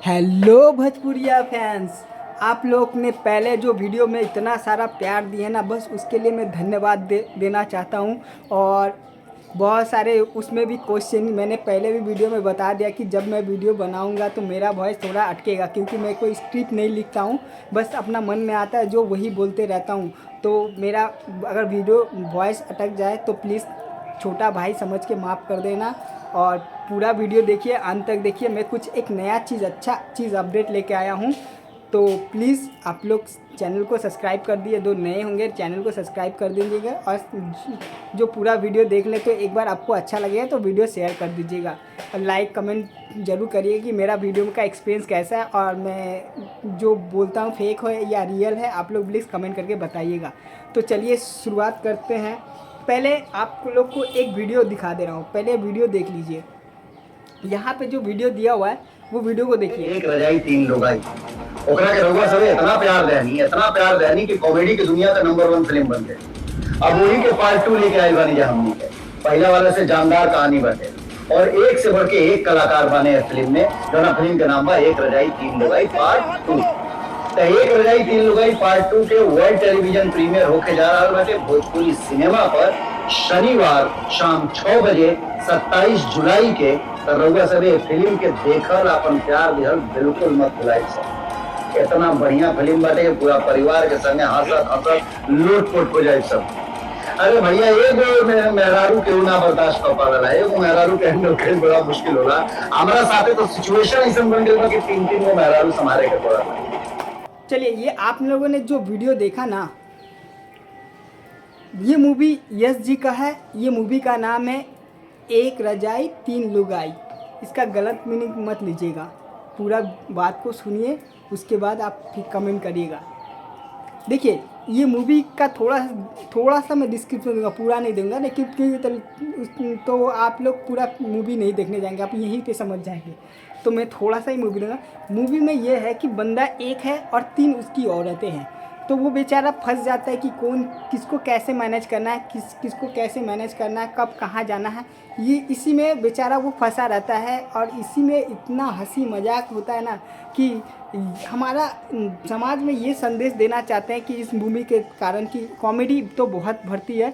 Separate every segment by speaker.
Speaker 1: Hello भोजपुरिया fans. आप लोग ने पहले जो वीडियो में इतना सारा प्यार दिया ना, बस उसके लिए मैं धन्यवाद देना चाहता हूँ। और बहुत सारे उसमें भी क्वेश्चन मैंने पहले भी वीडियो में बता दिया कि जब मैं वीडियो बनाऊंगा तो मेरा वॉइस थोड़ा अटकेगा, क्योंकि मैं कोई स्क्रिप्ट नहीं लिखता हूँ, बस अपना मन में आता है जो वही बोलते रहता हूँ। तो मेरा अगर वीडियो वॉइस अटक जाए तो प्लीज़ छोटा भाई समझ के माफ़ कर देना। और पूरा वीडियो देखिए, अंत तक देखिए। मैं कुछ एक नया चीज़, अच्छा चीज़ अपडेट लेके आया हूँ। तो प्लीज़ आप लोग चैनल को सब्सक्राइब कर दिए, जो नए होंगे चैनल को सब्सक्राइब कर दीजिएगा। और जो पूरा वीडियो देख ले तो एक बार आपको अच्छा लगेगा तो वीडियो शेयर कर दीजिएगा, और लाइक कमेंट ज़रूर करिए कि मेरा वीडियो का एक्सपीरियंस कैसा है, और मैं जो बोलता हूँ फेक हो या रियल है, आप लोग प्लीज़ कमेंट करके बताइएगा। तो चलिए शुरुआत करते हैं। पहले आप लोग को एक वीडियो दिखा दे रहा हूँ, पहले वीडियो देख लीजिए। यहाँ पे जो वीडियो दिया हुआ है वो वीडियो को देखिए।
Speaker 2: एक रजाई तीन लुगाई, ओकरा के रउआ सबे इतना प्यार देनी कि कॉमेडी की दुनिया का नंबर 1 फिल्म बन गई। अब वही के पार्ट 2 लेके आए बानी जा हमनी के। पहला वाला से जानदार कहानी बने और एक से बढ़ के एक कलाकार बने इस फिल्म में, जो ना फिल्म का नाम बा एक रजाई तीन लुगाई पार्ट 2। तो एक रजाई तीन लुगाई पार्ट 2 के वर्ल्ड टेलीविजन प्रीमियर होके जा रहा बाटे भोजपुरी सिनेमा पर शनिवार शाम 6 बजे 27 जुलाई के। तो रउआ सबे फिल्म के देखल अपन प्यार दिहल बिल्कुल मत भुलाई सब। इतना बढ़िया फिल्म बाटे कि पूरा परिवार के संगे हंसत हंसत लोटपोट हो जाए सब। अरे भैया एगो मेहरारू के ना बर्दाश्त कर पाला, एगो मेहरारू के हैंडल कईल बड़ा मुश्किल होला। हमारा साथे तो सिचुएशन ऐसा बन गइल बा कि तीन तीन गो मेहरारू संभाले के पड़ला।
Speaker 1: चलिए, ये आप लोगों ने जो वीडियो देखा ना, ये मूवी यश जी का है। ये मूवी का नाम है एक रजाई तीन लुगाई। इसका गलत मीनिंग मत लीजिएगा, पूरा बात को सुनिए, उसके बाद आप फिर कमेंट करिएगा। देखिए, ये मूवी का थोड़ा सा मैं डिस्क्रिप्शन दूंगा, पूरा नहीं दूंगा, लेकिन तो आप लोग पूरा मूवी नहीं देखने जाएंगे, आप यहीं पे समझ जाएंगे। तो मैं थोड़ा सा ही मूवी दूंगा। मूवी में ये है कि बंदा एक है और तीन उसकी औरतें हैं। तो वो बेचारा फंस जाता है कि कौन किसको कैसे मैनेज करना है, किसको कैसे मैनेज करना है, कब कहाँ जाना है। ये इसी में बेचारा वो फंसा रहता है, और इसी में इतना हंसी मजाक होता है ना कि हमारा समाज में ये संदेश देना चाहते हैं कि इस मूवी के कारण कि कॉमेडी तो बहुत भरती है,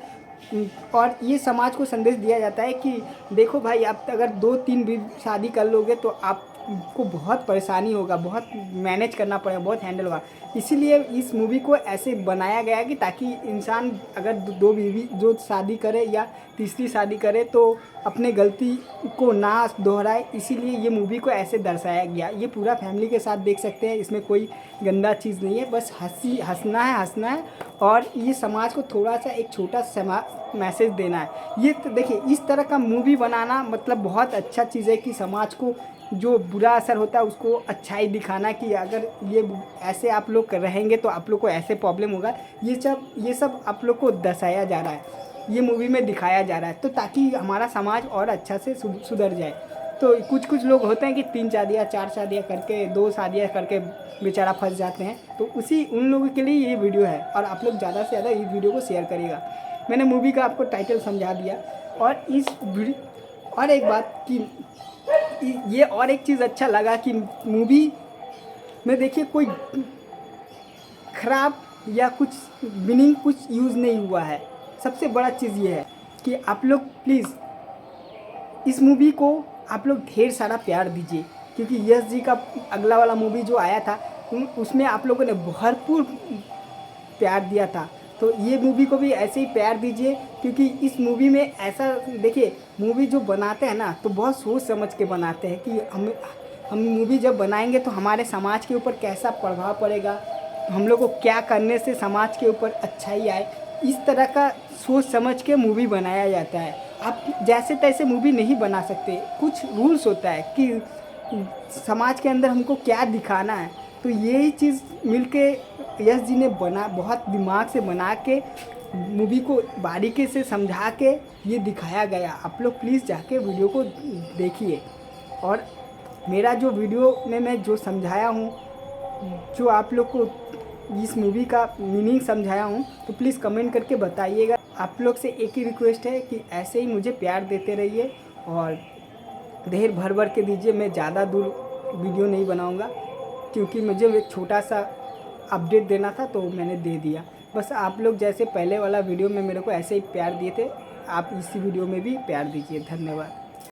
Speaker 1: और ये समाज को संदेश दिया जाता है कि देखो भाई, आप अगर 2-3 भी शादी कर लोगे तो आपको बहुत परेशानी होगा, बहुत मैनेज करना पड़ेगा, बहुत हैंडल होगा। इसीलिए इस मूवी को ऐसे बनाया गया है कि ताकि इंसान अगर दो बीवी जो शादी करे या तीसरी शादी करे तो अपने गलती को ना दोहराए। इसीलिए ये मूवी को ऐसे दर्शाया गया। ये पूरा फैमिली के साथ देख सकते हैं, इसमें कोई गंदा चीज़ नहीं है, बस हंसना है। और ये समाज को थोड़ा सा एक छोटा मैसेज देना है। ये तो देखिए, इस तरह का मूवी बनाना मतलब बहुत अच्छा चीज़ है कि समाज को जो बुरा असर होता है उसको अच्छाई दिखाना, कि अगर ये ऐसे आप लोग रहेंगे तो आप लोग को ऐसे प्रॉब्लम होगा। ये सब आप लोग को दर्शाया जा रहा है, ये मूवी में दिखाया जा रहा है, तो ताकि हमारा समाज और अच्छा से सुधर जाए। तो कुछ लोग होते हैं कि 3 शादियाँ 4 शादियाँ करके 2 शादियाँ करके बेचारा फंस जाते हैं। तो उन लोगों के लिए ये वीडियो है, और आप लोग ज़्यादा से ज़्यादा इस वीडियो को शेयर करिएगा। मैंने मूवी का आपको टाइटल समझा दिया। और इस वीडियो और एक बात कि ये और एक चीज़ अच्छा लगा कि मूवी में देखिए कोई ख़राब या कुछ मीनिंग कुछ यूज़ नहीं हुआ है। सबसे बड़ा चीज़ ये है कि आप लोग प्लीज़ इस मूवी को आप लोग ढेर सारा प्यार दीजिए, क्योंकि यश जी का अगला वाला मूवी जो आया था उसमें आप लोगों ने भरपूर प्यार दिया था। तो ये मूवी को भी ऐसे ही प्यार दीजिए, क्योंकि इस मूवी में ऐसा देखिए, मूवी जो बनाते हैं ना तो बहुत सोच समझ के बनाते हैं कि हम मूवी जब बनाएंगे तो हमारे समाज के ऊपर कैसा प्रभाव पड़ेगा, हम लोग को क्या करने से समाज के ऊपर अच्छाई आए। इस तरह का सोच समझ के मूवी बनाया जाता है। आप जैसे तैसे मूवी नहीं बना सकते, कुछ रूल्स होता है कि समाज के अंदर हमको क्या दिखाना है। तो यही चीज़ मिलके यश जी ने बहुत दिमाग से बना के मूवी को बारीकी से समझा के ये दिखाया गया। आप लोग प्लीज़ जाके वीडियो को देखिए। और मेरा जो वीडियो में मैं जो समझाया हूँ, जो आप लोग को इस मूवी का मीनिंग समझाया हूँ, तो प्लीज़ कमेंट करके बताइएगा। आप लोग से एक ही रिक्वेस्ट है कि ऐसे ही मुझे प्यार देते रहिए और ढेर भर के दीजिए। मैं ज़्यादा दूर वीडियो नहीं बनाऊंगा, क्योंकि मुझे एक छोटा सा अपडेट देना था तो मैंने दे दिया। बस आप लोग जैसे पहले वाला वीडियो में मेरे को ऐसे ही प्यार दिए थे, आप इसी वीडियो में भी प्यार दीजिए। धन्यवाद।